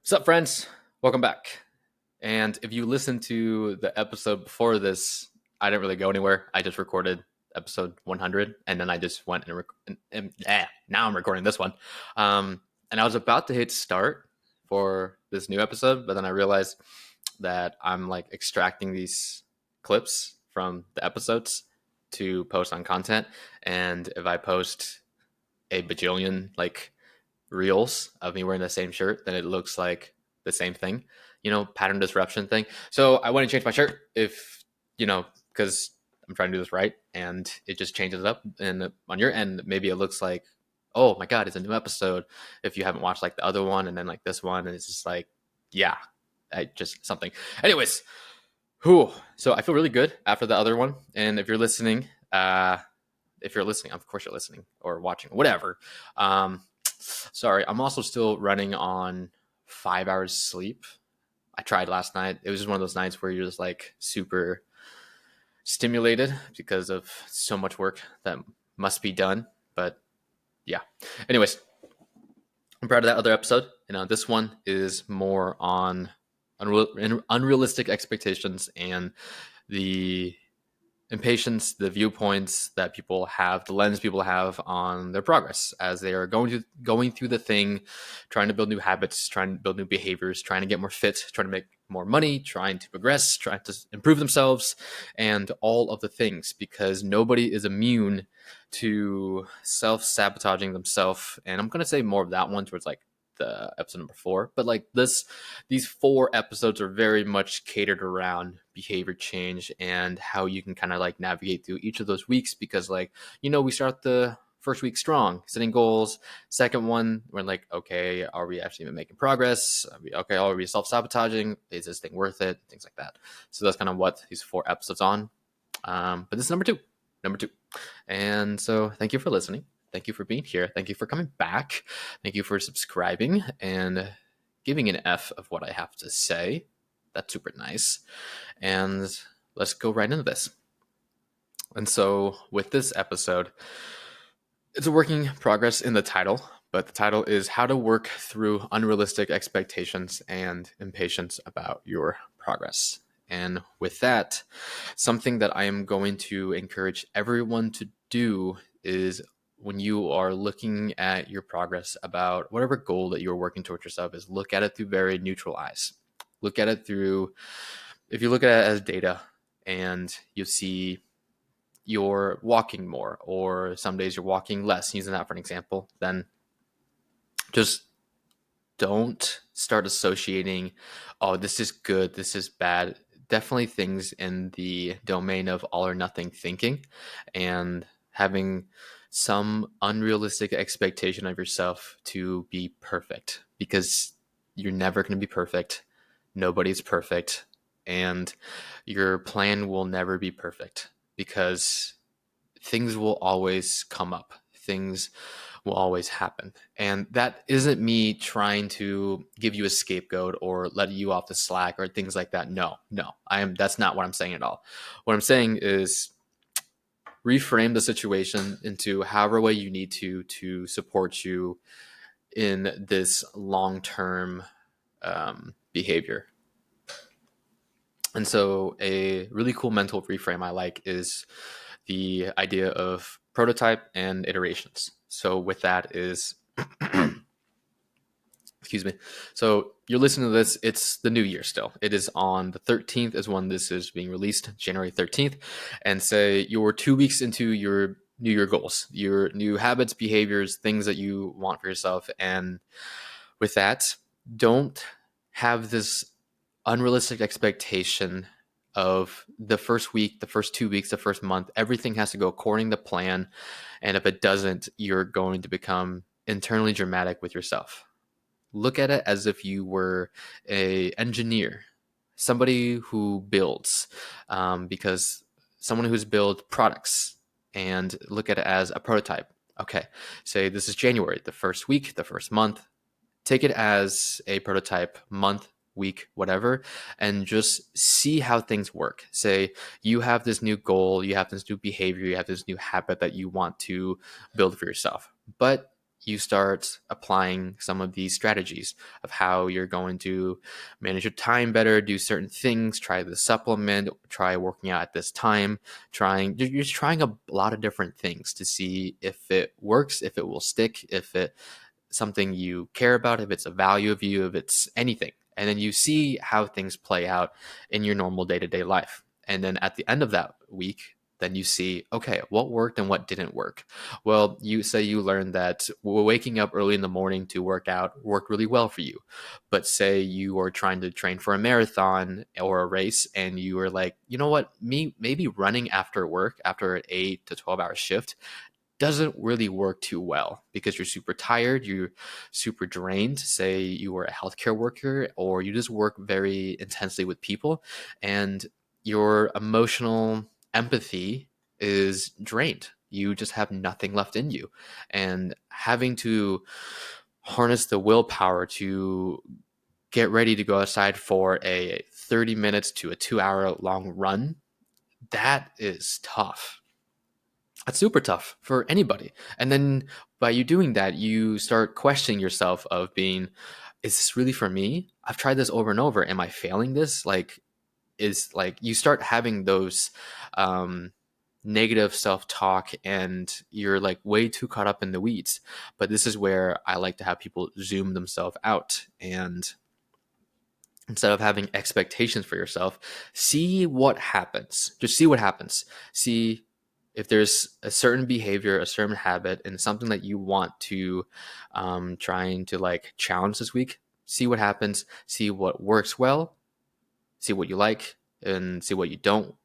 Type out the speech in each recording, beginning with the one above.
What's up, friends? Welcome back. And if you listen to the episode before this, I didn't really go anywhere. I just recorded episode 100, and then I just went now I'm recording this one. And I was about to hit start for this new episode, but then I realized that I'm like extracting these clips from the episodes to post on content. And if I post a bajillion like reels of me wearing the same shirt, then it looks like the same thing, pattern disruption thing. So I want to change my shirt because I'm trying to do this right, and it just changes it up. And on your end, maybe it looks like, oh my God, it's a new episode. If you haven't watched like the other one and then like this one, and it's just like, yeah, just something. Anyways, so I feel really good after the other one. And if you're listening, of course you're listening or watching, whatever. Sorry, I'm also still running on 5 hours sleep. I tried last night. It was just one of those nights where you're just like super stimulated because of so much work that must be done. But yeah. Anyways, I'm proud of that other episode. This one is more on unrealistic expectations and the impatience, the viewpoints that people have, the lens people have on their progress as they are going through the thing, trying to build new habits, trying to build new behaviors, trying to get more fit, trying to make more money, trying to progress, trying to improve themselves, and all of the things, because nobody is immune to self-sabotaging themselves. And I'm going to say more of that one towards like the episode number 4, but like these 4 episodes are very much catered around behavior change and how you can kind of like navigate through each of those weeks, because we start the first week strong, setting goals. Second one, we're like, okay, are we actually even making progress? Are we self-sabotaging? Is this thing worth it? Things like that. So that's kind of what these 4 episodes on. But this is number two. And so thank you for listening. Thank you for being here. Thank you for coming back. Thank you for subscribing and giving an F of what I have to say. That's super nice. And let's go right into this. And so with this episode, it's a working progress in the title, but the title is How to Work Through Unrealistic Expectations and Impatience About Your Progress. And with that, something that I am going to encourage everyone to do is, when you are looking at your progress about whatever goal that you're working towards yourself, is look at it through very neutral eyes. Look at it through, if you look at it as data and you see you're walking more, or some days you're walking less, using that for an example, then just don't start associating, oh, this is good, this is bad. Definitely things in the domain of all or nothing thinking and having some unrealistic expectation of yourself to be perfect, because you're never going to be perfect. Nobody's perfect. And your plan will never be perfect, because things will always come up. Things will always happen. And that isn't me trying to give you a scapegoat or let you off the slack or things like that. No, that's not what I'm saying at all. What I'm saying is reframe the situation into however way you need to support you in this long-term behavior. And so a really cool mental reframe I like is the idea of prototype and iterations. So with that is, excuse me. So you're listening to this, it's the new year still. It is on the 13th is when this is being released, January 13th. And say you're 2 weeks into your New Year goals, your new habits, behaviors, things that you want for yourself. And with that, don't have this unrealistic expectation of the first week, the first 2 weeks, the first month. Everything has to go according to plan. And if it doesn't, you're going to become internally dramatic with yourself. Look at it as if you were an engineer, somebody who builds, because someone who's built products, and look at it as a prototype. Okay, say this is January, the first week, the first month. Take it as a prototype, month, week, whatever, and just see how things work. Say you have this new goal, you have this new behavior, you have this new habit that you want to build for yourself, but you start applying some of these strategies of how you're going to manage your time better, do certain things, try the supplement, try working out at this time, you're just trying a lot of different things to see if it works, if it will stick, if it something you care about, if it's a value of you, if it's anything. And then you see how things play out in your normal day-to-day life. And then at the end of that week, then you see, okay, what worked and what didn't work. Well, you say you learned that waking up early in the morning to work out worked really well for you. But say you are trying to train for a marathon or a race and you were like, you know what, maybe running after work, after an 8 to 12 hour shift, doesn't really work too well because you're super tired, you're super drained. Say you were a healthcare worker or you just work very intensely with people and your emotional empathy is drained. You just have nothing left in you. And having to harness the willpower to get ready to go outside for a 30 minutes to a 2 hour long run, that is tough. That's super tough for anybody. And then by you doing that, you start questioning yourself of being, is this really for me? I've tried this over and over. Am I failing this? Like you start having those negative self-talk and you're like way too caught up in the weeds. But this is where I like to have people zoom themselves out and instead of having expectations for yourself, see what happens. Just see what happens. See if there's a certain behavior, a certain habit, and something that you want to trying to like challenge this week. See what happens. See what works well. See what you like, and see what you don't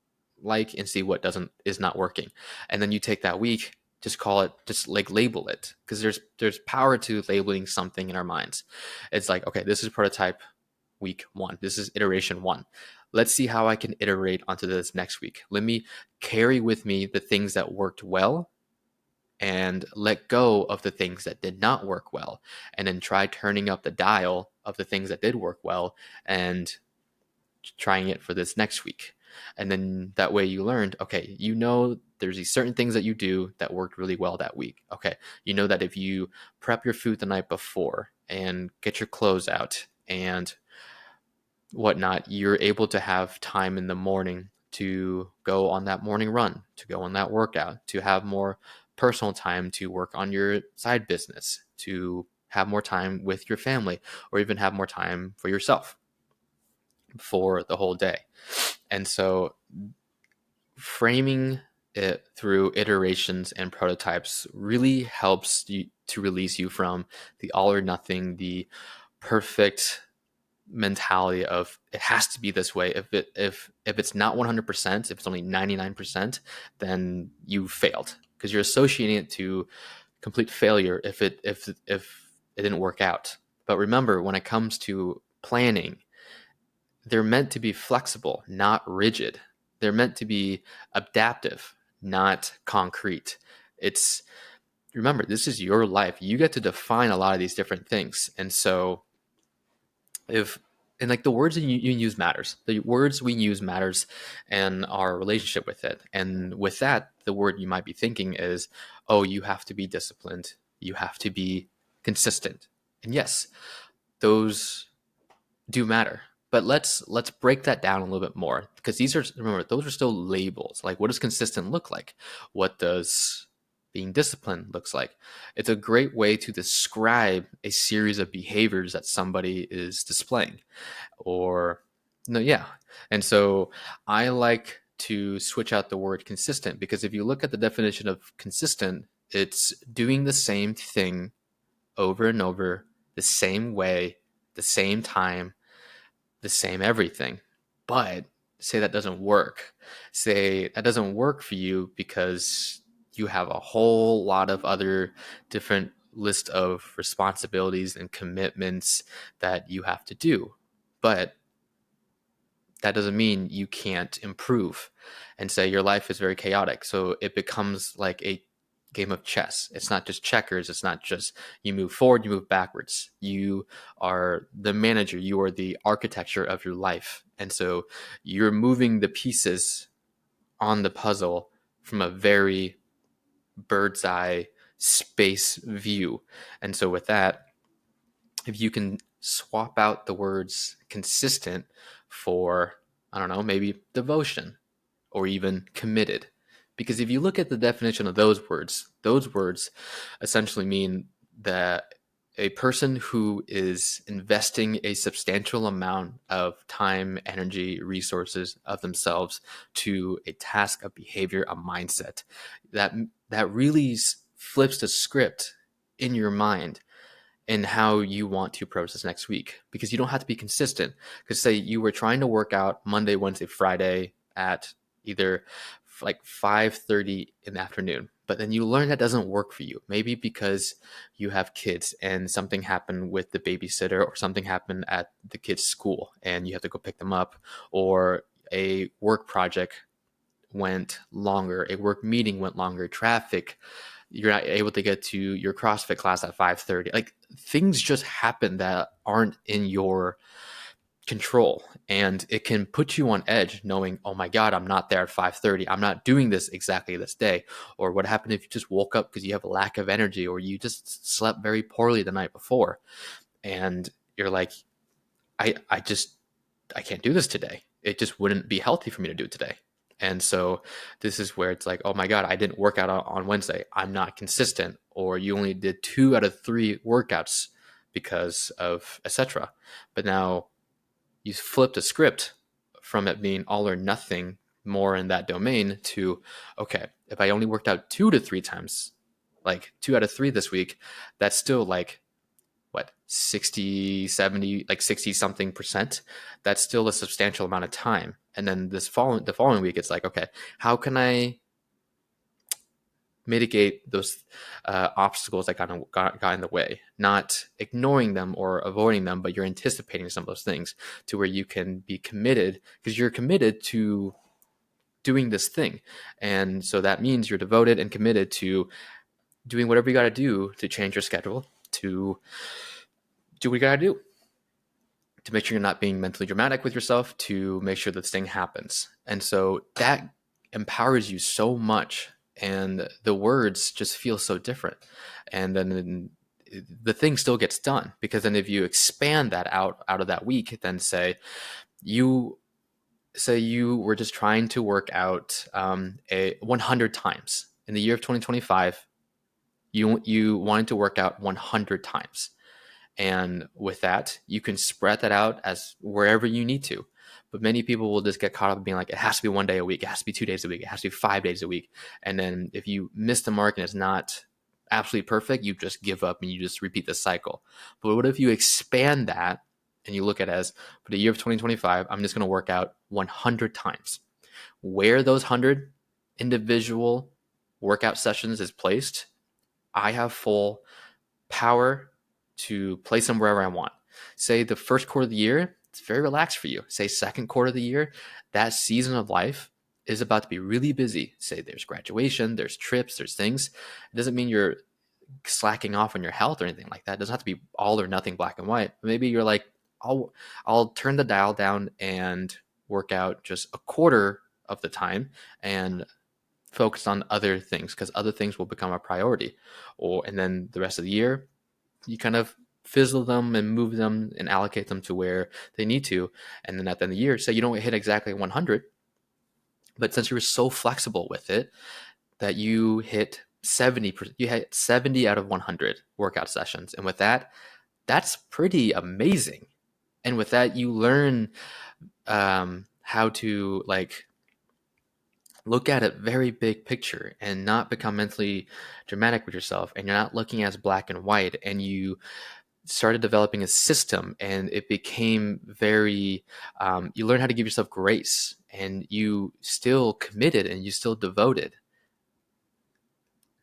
like, and see what doesn't is not working. And then you take that week. Just call it. Just like label it, because there's power to labeling something in our minds. It's like, okay, this is prototype week 1. This is iteration 1. Let's see how I can iterate onto this next week. Let me carry with me the things that worked well and let go of the things that did not work well. And then try turning up the dial of the things that did work well and trying it for this next week. And then that way you learned, okay, you know, there's these certain things that you do that worked really well that week. Okay, you know that if you prep your food the night before and get your clothes out and whatnot, you're able to have time in the morning to go on that morning run, to go on that workout, to have more personal time to work on your side business, to have more time with your family, or even have more time for yourself for the whole day. And so framing it through iterations and prototypes really helps you to release you from the all or nothing, the perfect mentality of it has to be this way. If it's not 100%, if it's only 99%, then you failed because you're associating it to complete failure if it didn't work out. But remember, when it comes to planning, they're meant to be flexible, not rigid. They're meant to be adaptive, not concrete. It's remember, this is your life. You get to define a lot of these different things. And so if and like the words that you use matters, the words we use matters and our relationship with it. And with that, the word you might be thinking is, oh, you have to be disciplined, you have to be consistent. And yes, those do matter, but let's break that down a little bit more, because these are, remember, those are still labels. Like, what does consistent look like? What does being disciplined looks like? It's a great way to describe a series of behaviors that somebody is displaying. Or no, yeah. And so I like to switch out the word consistent, because if you look at the definition of consistent, it's doing the same thing over and over, the same way, the same time, the same everything. But say that doesn't work. Say that doesn't work for you because you have a whole lot of other different list of responsibilities and commitments that you have to do. But that doesn't mean you can't improve. And say your life is very chaotic. So it becomes like a game of chess. It's not just checkers. It's not just you move forward, you move backwards. You are the manager. You are the architecture of your life. And so you're moving the pieces on the puzzle from a very bird's eye space view. And so with that, if you can swap out the words consistent for, I don't know, maybe devotion or even committed. Because if you look at the definition of those words essentially mean that a person who is investing a substantial amount of time, energy, resources of themselves to a task, a behavior, a mindset, that that really flips the script in your mind and how you want to approach this next week, because you don't have to be consistent. Because say you were trying to work out Monday, Wednesday, Friday at either like 5:30 in the afternoon, but then you learn that doesn't work for you, maybe because you have kids and something happened with the babysitter or something happened at the kids school and you have to go pick them up, or a work project went longer, a work meeting went longer, traffic, you're not able to get to your CrossFit class at 5:30. Like, things just happen that aren't in your control, and it can put you on edge knowing, oh my God, I'm not there at 5:30. I'm not doing this exactly this day. Or what happened if you just woke up because you have a lack of energy, or you just slept very poorly the night before and you're like, I can't do this today. It just wouldn't be healthy for me to do it today. And so this is where it's like, oh my God, I didn't work out on Wednesday. I'm not consistent. Or you only did 2 out of 3 workouts because of etc. But now you flipped a script from it being all or nothing more in that domain to, okay, if I only worked out 2 to 3 times, like 2 out of 3 this week, that's still like what, 60, 70, like 60 something percent. That's still a substantial amount of time. And then the following week, it's like, okay, how can I mitigate those obstacles that got in the way, not ignoring them or avoiding them, but you're anticipating some of those things to where you can be committed, because you're committed to doing this thing. And so that means you're devoted and committed to doing whatever you got to do to change your schedule, to do what you got to do to make sure you're not being mentally dramatic with yourself, to make sure this thing happens. And so that empowers you so much, and the words just feel so different. And then the thing still gets done, because then if you expand that out of that week, then you were just trying to work out a 100 times in the year of 2025. You wanted to work out 100 times. And with that, you can spread that out as wherever you need to. But many people will just get caught up in being like, it has to be 1 day a week, it has to be 2 days a week, it has to be 5 days a week. And then if you miss the mark and it's not absolutely perfect, you just give up and you just repeat the cycle. But what if you expand that and you look at it as, for the year of 2025, I'm just going to work out 100 times. Where those 100 individual workout sessions is placed, I have full power to place them wherever I want. Say the first quarter of the year, it's very relaxed for you. Say second quarter of the year, that season of life is about to be really busy. Say there's graduation, there's trips, there's things. It doesn't mean you're slacking off on your health or anything like that. It doesn't have to be all or nothing, black and white. Maybe you're like, I'll turn the dial down and work out just a quarter of the time and focus on other things, because other things will become a priority. And then the rest of the year, you kind of fizzle them and move them and allocate them to where they need to. And then at the end of the year, say you don't hit exactly 100, but since you were so flexible with it that you hit 70, you hit 70 out of 100 workout sessions. And with that, that's pretty amazing. And with that, you learn how to like look at it very big picture and not become mentally dramatic with yourself. And you're not looking as black and white, and you started developing a system, and it became very you learn how to give yourself grace, and you still committed and you still devoted.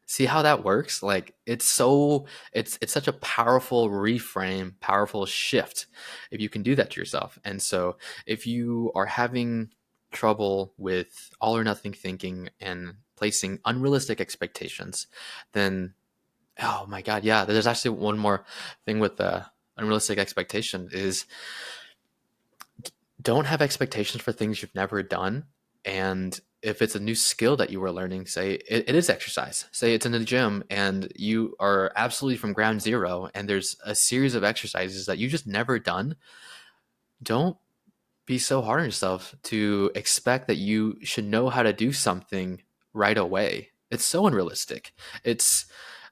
See how that works? Like, it's such a powerful reframe, powerful shift if you can do that to yourself. And so if you are having trouble with all or nothing thinking and placing unrealistic expectations, then oh my God, yeah, there's actually one more thing with the unrealistic expectation is, don't have expectations for things you've never done, And if it's a new skill that you were learning, say it is exercise, say it's in the gym and you are absolutely from ground zero and there's a series of exercises that you just never done, don't be so hard on yourself to expect that you should know how to do something right away. It's so unrealistic. It's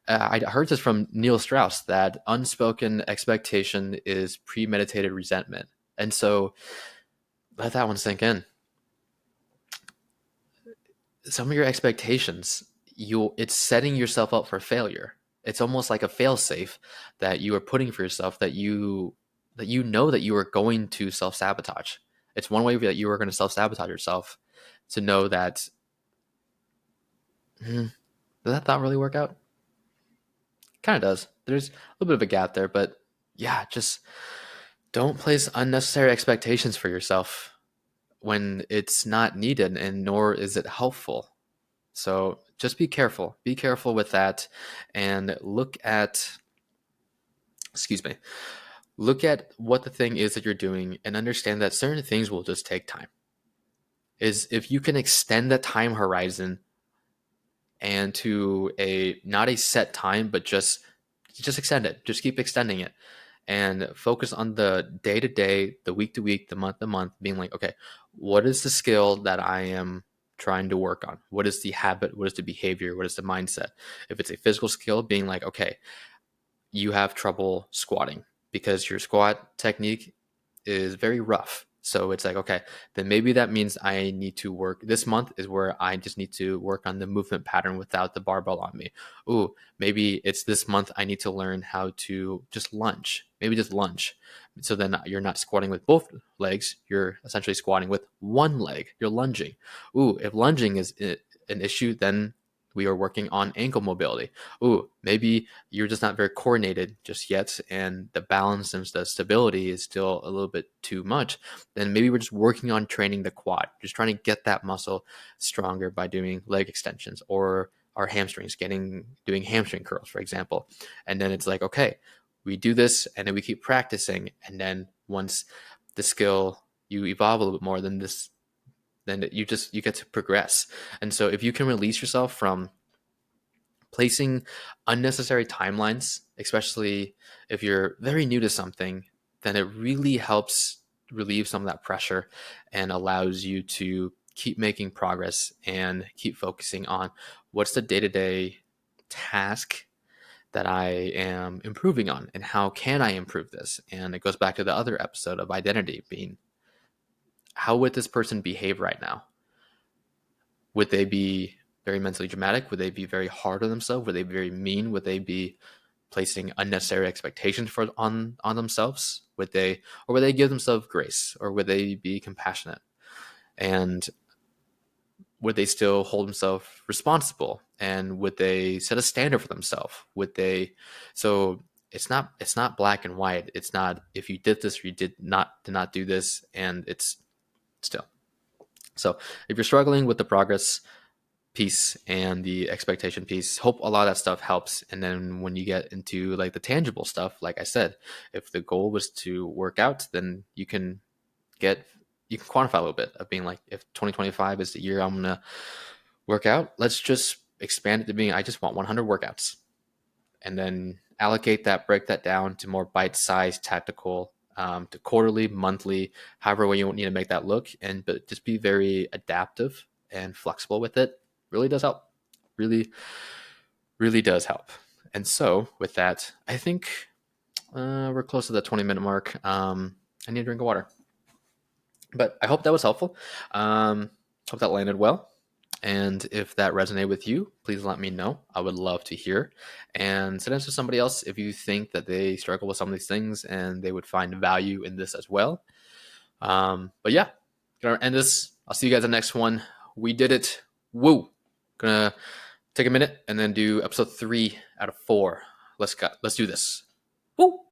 I heard this from Neil Strauss that unspoken expectation is premeditated resentment. And so let that one sink in. Some of your expectations, it's setting yourself up for failure. It's almost like a fail-safe that you are putting for yourself that you know that you are going to self-sabotage. It's one way that you are going to self-sabotage yourself to know that did that thought really work out? Kind of does. There's a little bit of a gap there, but yeah, just don't place unnecessary expectations for yourself when it's not needed and nor is it helpful. So just be careful. Be careful with that and excuse me, look at what the thing is that you're doing and understand that certain things will just take time. Is if you can extend the time horizon and to a not a set time, but just extend it. Just keep extending it and focus on the day to day, the week to week, the month to month, being like, okay, what is the skill that I am trying to work on? What is the habit? What is the behavior? What is the mindset? If it's a physical skill, being like, okay, you have trouble squatting because your squat technique is very rough. So it's like, okay, then maybe that means I need to work. This month is where I just need to work on the movement pattern without the barbell on me. Ooh, maybe it's this month I need to learn how to just lunge. Maybe just lunge. So then you're not squatting with both legs. You're essentially squatting with one leg. You're lunging. Ooh, if lunging is an issue, then we are working on ankle mobility. Ooh, maybe you're just not very coordinated just yet, and the balance and the stability is still a little bit too much. Then maybe we're just working on training the quad, just trying to get that muscle stronger by doing leg extensions or our hamstrings, doing hamstring curls, for example. And then it's like, okay, we do this and then we keep practicing. And then once the skill you evolve a little bit more, then you get to progress. And so if you can release yourself from placing unnecessary timelines, especially if you're very new to something, then it really helps relieve some of that pressure and allows you to keep making progress and keep focusing on what's the day-to-day task that I am improving on and how can I improve this? And it goes back to the other episode of identity being, how would this person behave right now? Would they be very mentally dramatic? Would they be very hard on themselves? Would they be very mean? Would they be placing unnecessary expectations on themselves? Would they give themselves grace? Or would they be compassionate? And would they still hold themselves responsible? And would they set a standard for themselves? So it's not black and white. It's not if you did this or you did not do this, and it's still. So if you're struggling with the progress piece and the expectation piece, hope a lot of that stuff helps. And then when you get into like the tangible stuff, like I said, if the goal was to work out, then you can quantify a little bit of being like, if 2025 is the year I'm gonna work out, let's just expand it to being, I just want 100 workouts, and then break that down to more bite-sized tactical, to quarterly, monthly, however way you need to make that look, but just be very adaptive and flexible with it. Really does help. Really, really does help. And so with that, I think we're close to the 20-minute mark. I need a drink of water. But I hope that was helpful. Hope that landed well. And if that resonated with you, please let me know. I would love to hear. And send it to somebody else if you think that they struggle with some of these things and they would find value in this as well. But yeah, gonna end this. I'll see you guys in the next one. We did it. Woo! Gonna take a minute and then do episode 3 out of 4. Let's do this. Woo!